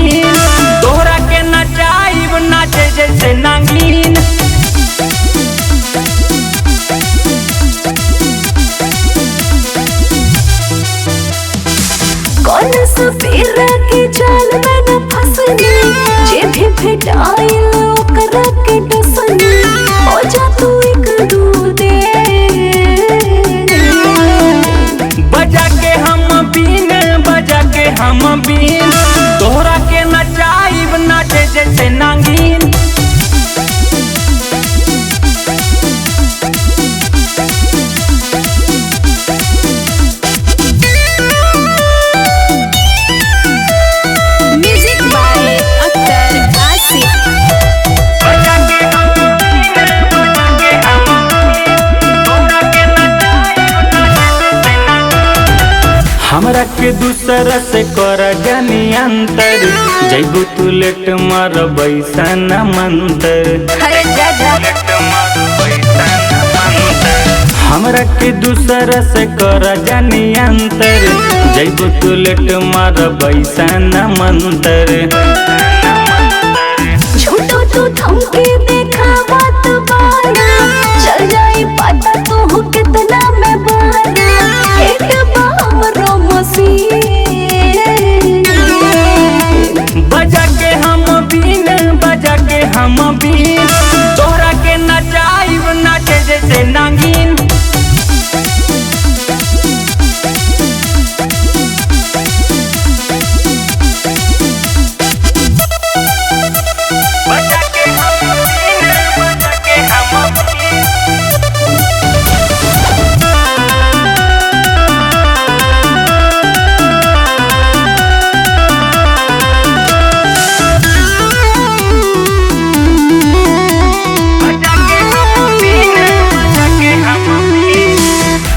बीन, तोहरा के नचाइब नाचे जैसे नागिन। कौन सा पेरा के जाल में न फंसनी, जे भी भेटाइल ओकरा के डसनी, हो जा तू एक दूदे। बजा के हम बीन, बजा के हम बीन, तोहरा के नचाइब नाचे जैसे नागिन। हमरा के दूसरा से कर जानी अंतर, जैबू तू लेट मारबैसा न मंतर। अरे जा जा। हमरा के दूसरा से कर जानी अंतर, जैबू तू लेट मारबैसा न मंतर। झूठो तू धमकी देखा बात बाना, चल जाई पता तू कितना में बाना, एक बाम रोमसी। बजा के हम बीन, बजा के हम बीन, तोहरा के नचाइब नाचे जैसे नागिन।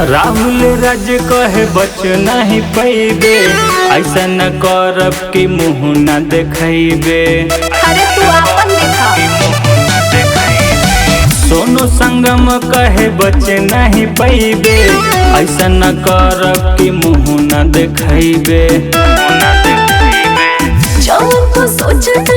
राहुल राज कहे बच नहीं पैबे, ऐसा न करब कि मुँह न देखैबे। अरे तू अपन देखा। सोनू संगम कहे बच नहीं पैबे, ऐसा न करब कि मुँह न देखैबे। जौन को सोचत